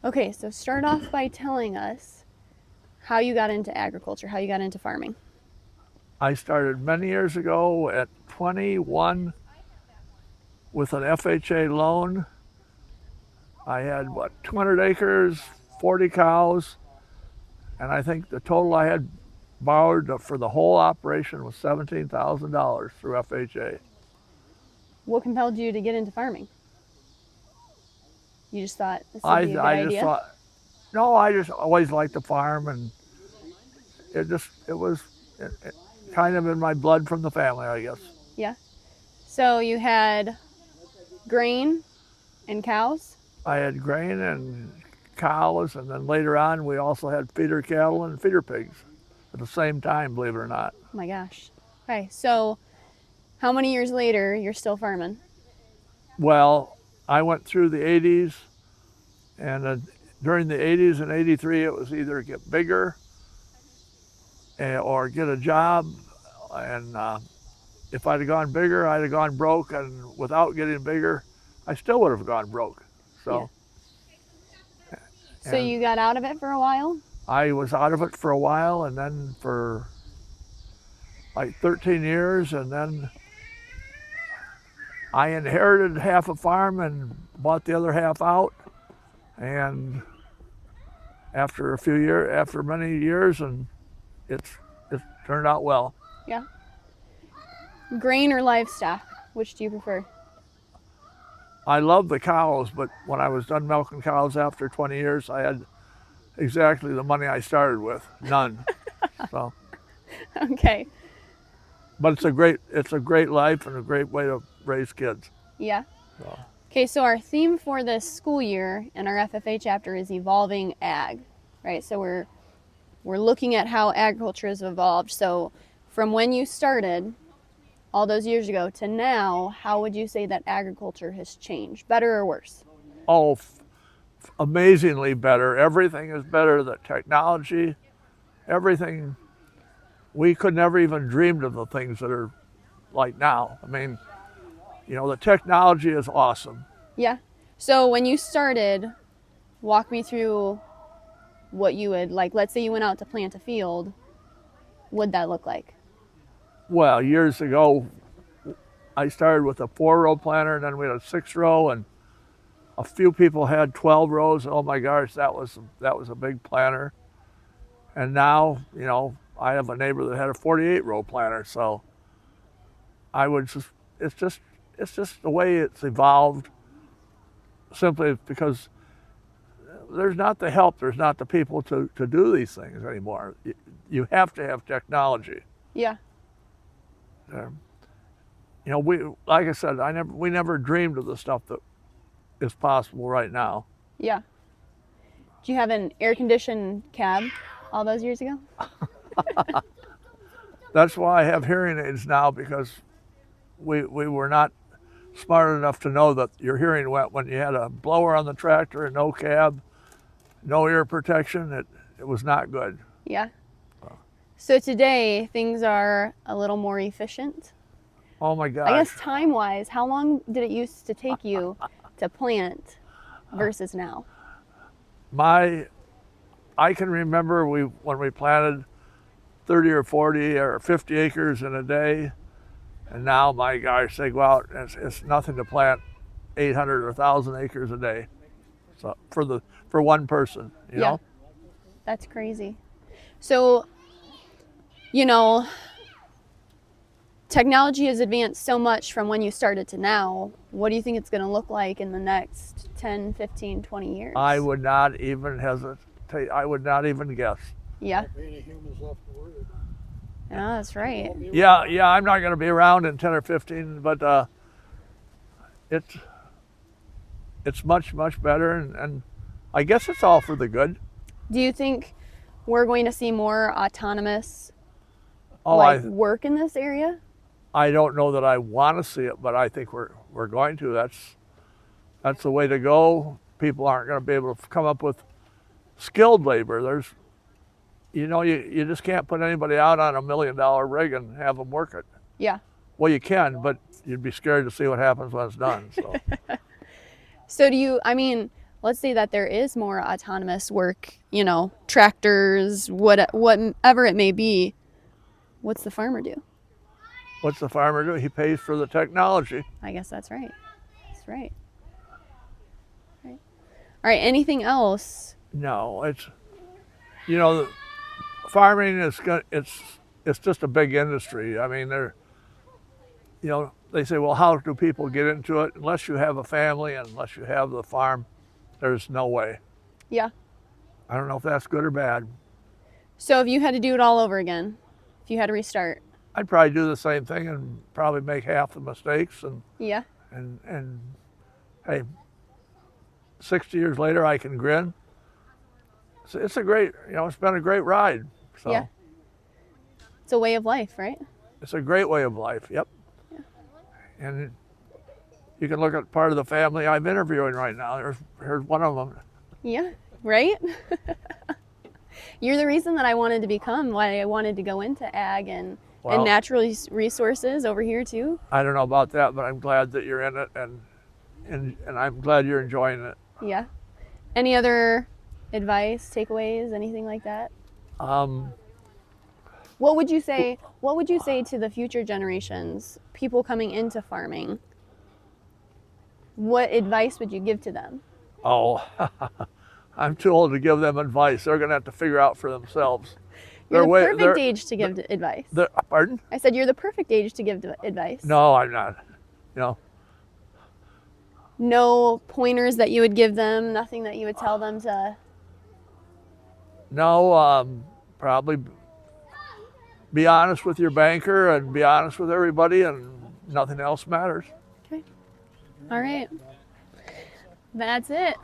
Okay, so start off by telling us how you got into agriculture, how you got into farming. I started many years ago at 21 with an FHA loan. I had, what, 200 acres, 40 cows, and I think the total I had borrowed for the whole operation was $17,000 through FHA. What compelled you to get into farming? You just thought this would I, be a good I just idea? thought, no, I just always liked to farm, and it was kind of in my blood from the family, I guess. Yeah. So you had grain and cows? I had grain and cows, and then later on we also had feeder cattle and feeder pigs at the same time, believe it or not. Oh my gosh. Okay, so how many years later you're still farming? Well, I went through the 80s, and during the 80s and 83, it was either get bigger or get a job. And if I'd have gone bigger, I'd have gone broke, and without getting bigger, I still would have gone broke. Yeah. So, So and you got out of it for a while? I was out of it for a while, and then for like 13 years, and then I inherited half a farm and bought the other half out. And after a few years, after many years, and it's turned out well. Yeah. Grain or livestock? Which do you prefer? I love the cows, but when I was done milking cows after 20 years, I had exactly the money I started with, none. So, Okay. but it's a great life and a great way to raise kids. Yeah. So, Okay, so our theme for this school year in our FFA chapter is evolving ag, right? So we're looking at how agriculture has evolved. So from when you started all those years ago to now, how would you say that agriculture has changed, better or worse? oh, amazingly better. Everything is better. The technology, everything. We could never even dreamed of the things that are like now. I mean, the technology is awesome. Yeah. So when you started, walk me through what you would like. Let's say you went out to plant a field. What'd that look like? Well, years ago, I started with a 4 row planter, and then we had a 6 row, and a few people had 12 rows. Oh my gosh, that was a big planter. And now, I have a neighbor that had a 48 row planter. So I would just, it's just the way it's evolved. Simply because there's not the help, there's not the people to do these things anymore. You have to have technology. Yeah. Um, we, like I said, we never dreamed of the stuff that is possible right now. Yeah. Do you have an air conditioned cab all those years ago? That's why I have hearing aids now, because we were not smart enough to know that your hearing went when you had a blower on the tractor and no cab, no ear protection. It was not good. Yeah. So today things are a little more efficient. Oh my I gosh. guess time wise, how long did it used to take you to plant versus now? I can remember when we planted 30 or 40 or 50 acres in a day, and now my gosh, they go out and it's nothing to plant 800 or 1,000 acres a day. So for one person, Yeah, that's crazy. So, you know, technology has advanced so much from when you started to now. What do you think it's going to look like in the next 10, 15, 20 years? I would not even hesitate. I would not even guess. Yeah. Any humans left to worry about. Yeah, that's right. Yeah, I'm not going to be around in 10 or 15, but it's much, much better, and I guess it's all for the good. Do you think we're going to see more autonomous Oh, work in this area? I don't know that I want to see it, but I think we're going to. That's the way to go. People aren't going to be able to come up with skilled labor. You just can't put anybody out on $1 million rig and have them work it. Yeah. Well, you can, but you'd be scared to see what happens when it's done. So So do you, I mean, a let's say that there is more autonomous work, tractors, whatever it may be. What's the farmer do? What's the farmer do? He pays for the technology. I guess that's right. That's right. Right. All right. Anything else? No, it's farming is it's just a big industry. I mean, they say, well, how do people get into it? Unless you have a family, unless you have the farm, there's no way. Yeah. I don't know if that's good or bad. So if you had to do it all over again, if you had to restart, I'd probably do the same thing and probably make half the mistakes. Yeah. And hey, 60 years later, I can grin. It's a great, it's been a great ride. So Yeah. It's a way of life, right? it's a great way of life. Yep. Yeah. And you can look at part of the family I'm interviewing right now. Here's one of them. Yeah. Right? You're the reason that I wanted to why I wanted to go into ag and natural resources over here too. I don't know about that, but I'm glad that you're in it, and I'm glad you're enjoying it. Yeah. Any other advice, takeaways, anything like that? What would you say to the future generations, people coming into farming? What advice would you give to them? Oh, I'm too old to give them advice. They're going to have to figure out for themselves. You're the perfect age to give advice. Pardon? I said you're the perfect age to give advice. No, I'm not. No pointers that you would give them, nothing that you would tell them to... No, probably be honest with your banker and be honest with everybody, and nothing else matters. Okay. All right. That's it.